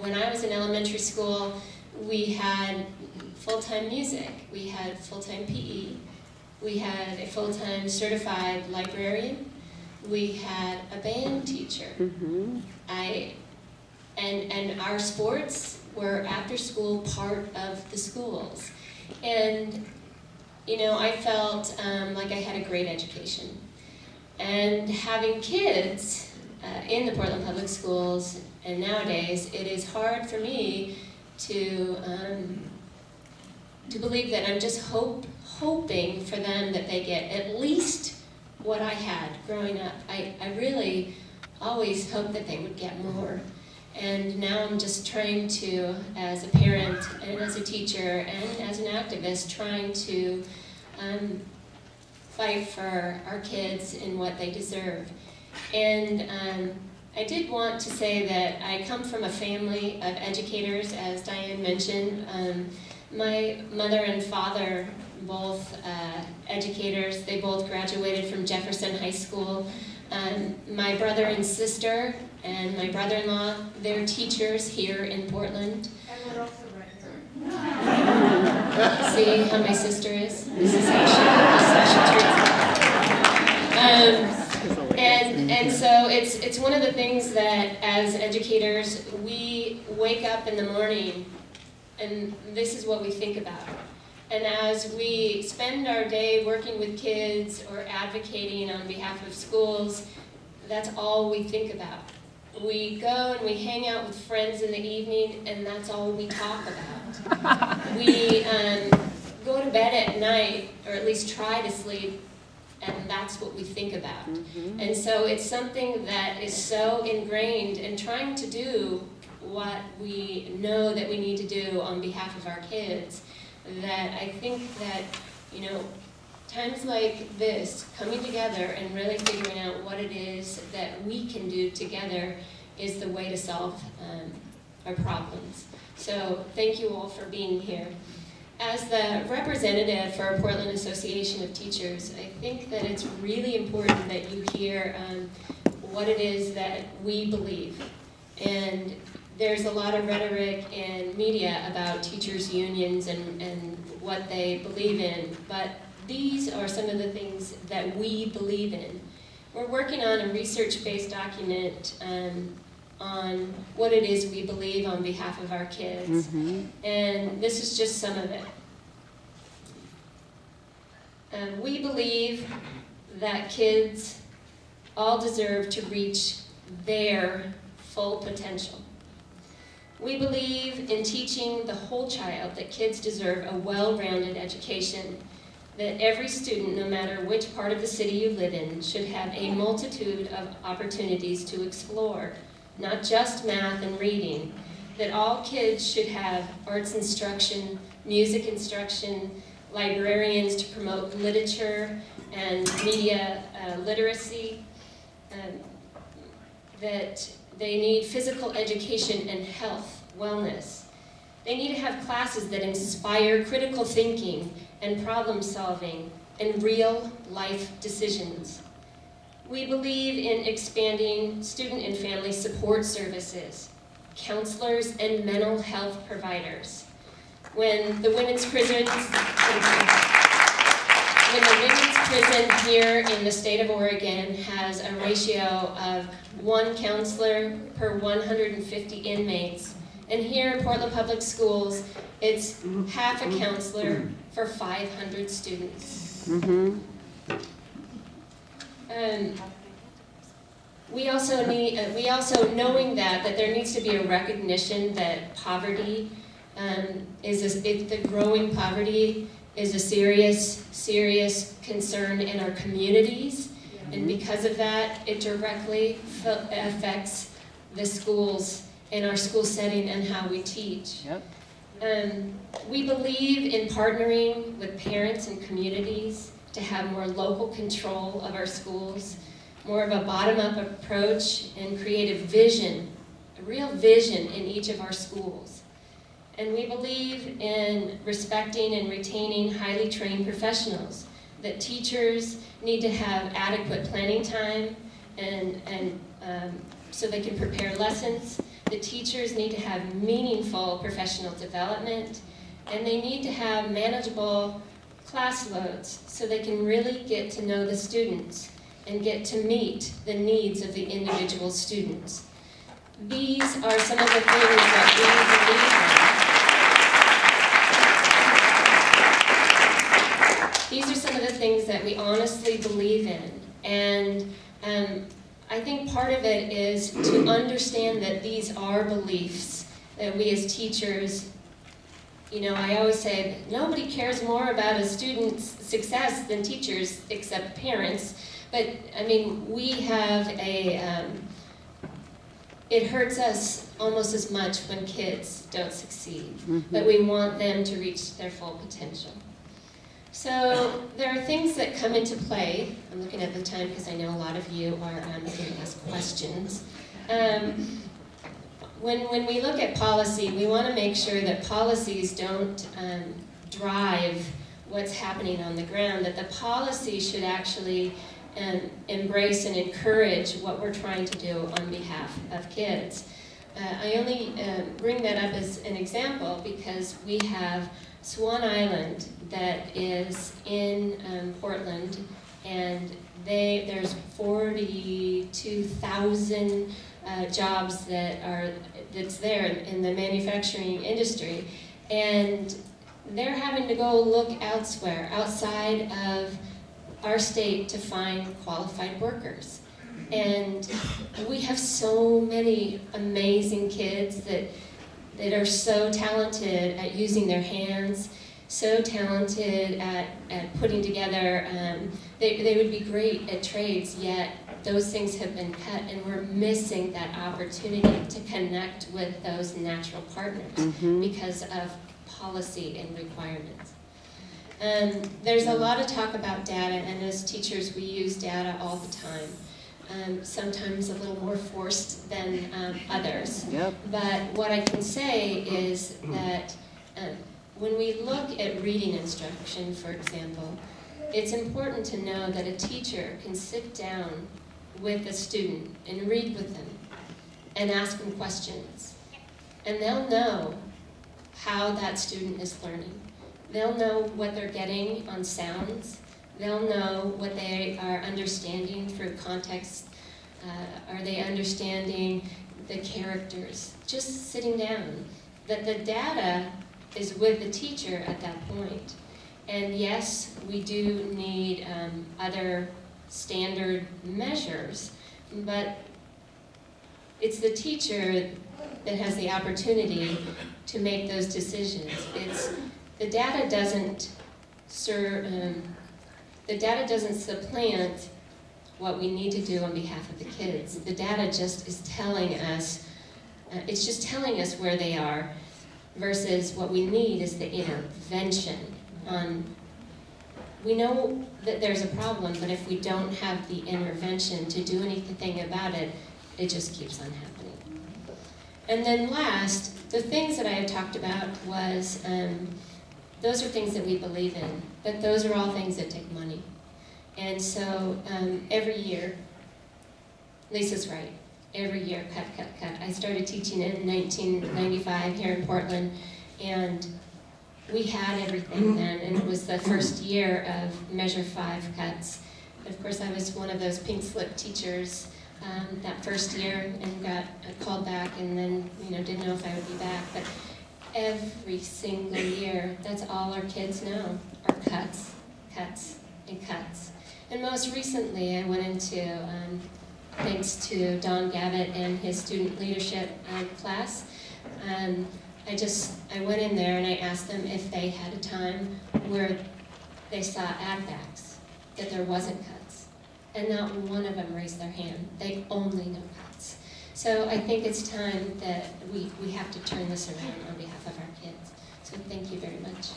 when I was in elementary school, we had full-time music, we had full-time PE, we had a full-time certified librarian, we had a band teacher. And our sports were after-school part of the schools. And, you know, I felt like I had a great education. And having kids in the Portland Public Schools, and nowadays, it is hard for me to believe that I'm just hoping for them that they get at least what I had growing up. I really always hoped that they would get more. And now I'm just trying to, as a parent and as a teacher and as an activist, trying to fight for our kids in what they deserve. And I did want to say that I come from a family of educators, as Diane mentioned. My mother and father, both educators, they both graduated from Jefferson High School. My brother and sister and my brother-in-law, they're teachers here in Portland. And we're also right here. See how my sister is? This is how she treats me. And so it's one of the things that as educators, we wake up in the morning and this is what we think about. And as we spend our day working with kids or advocating on behalf of schools, that's all we think about. We go and we hang out with friends in the evening, and that's all we talk about. We go to bed at night, or at least try to sleep, and that's what we think about. And so it's something that is so ingrained in trying to do what we know that we need to do on behalf of our kids, that I think that, you know, times like this, coming together and really figuring out what it is that we can do together is the way to solve our problems. So thank you all for being here. As the representative for our Portland Association of Teachers, I think that it's really important that you hear what it is that we believe. And there's a lot of rhetoric in media about teachers' unions and what they believe in, but these are some of the things that we believe in. We're working on a research-based document on what it is we believe on behalf of our kids. And this is just some of it. We believe that kids all deserve to reach their full potential. We believe in teaching the whole child that kids deserve a well-rounded education, that every student, no matter which part of the city you live in, should have a multitude of opportunities to explore, not just math and reading, that all kids should have arts instruction, music instruction, librarians to promote literature and media literacy, that they need physical education and health, wellness. They need to have classes that inspire critical thinking and problem solving and real life decisions. We believe in expanding student and family support services, counselors and mental health providers. When the women's prison here in the state of Oregon has a ratio of 1 counselor per 150 inmates, and here in Portland Public Schools, it's half a counselor for 500 students. We also knowing that there needs to be a recognition that poverty the growing poverty is a serious concern in our communities, and because of that, it directly affects the schools in our school setting and how we teach. We believe in partnering with parents and communities to have more local control of our schools, more of a bottom-up approach, and create a vision, a real vision in each of our schools. And we believe in respecting and retaining highly trained professionals, that teachers need to have adequate planning time and so they can prepare lessons, the teachers need to have meaningful professional development, and they need to have manageable class loads so they can really get to know the students and get to meet the needs of the individual students. These are some of the things that we believe in. These are some of the things that we honestly believe in. And I think part of it is to understand that these are beliefs that we as teachers, I always say that nobody cares more about a student's success than teachers except parents. But, I mean, we have it hurts us almost as much when kids don't succeed. But we want them to reach their full potential. So there are things that come into play. I'm looking at the time because I know a lot of you are going to ask questions. When we look at policy, we want to make sure that policies don't drive what's happening on the ground, that the policy should actually embrace and encourage what we're trying to do on behalf of kids. I only bring that up as an example because we have Swan Island that is in Portland, and there's 42,000 jobs that's there in the manufacturing industry, and they're having to go look elsewhere, outside of our state, to find qualified workers. And we have so many amazing kids that are so talented at using their hands, so talented at putting together, they would be great at trades, yet those things have been cut, and we're missing that opportunity to connect with those natural partners because of policy and requirements. There's a lot of talk about data, and as teachers we use data all the time. Sometimes a little more forced than others. Yep. But what I can say is that when we look at reading instruction, for example, it's important to know that a teacher can sit down with a student and read with them and ask them questions. And they'll know how that student is learning. They'll know what they're getting on sounds. They'll know what they are understanding through context. Are they understanding the characters? Just sitting down. That the data is with the teacher at that point. And yes, we do need other standard measures, but it's the teacher that has the opportunity to make those decisions. The data doesn't supplant what we need to do on behalf of the kids. The data just is telling us, it's just telling us where they are, versus what we need is the intervention. We know that there's a problem, but if we don't have the intervention to do anything about it, it just keeps on happening. And then last, the things that I had talked about was, those are things that we believe in, but those are all things that take money. And so every year, Lisa's right, every year, cut, cut, cut. I started teaching in 1995 here in Portland, and we had everything then, and it was the first year of Measure 5 cuts. Of course, I was one of those pink slip teachers that first year, and got called back, and then didn't know if I would be back. But every single year, that's all our kids know, are cuts, cuts, and cuts. And most recently, I went into, thanks to Don Gavitt and his student leadership class, I went in there and I asked them if they had a time where they saw add-backs, that there wasn't cuts. And not one of them raised their hand. They only know cuts. So I think it's time that we have to turn this around on behalf of our kids. So thank you very much.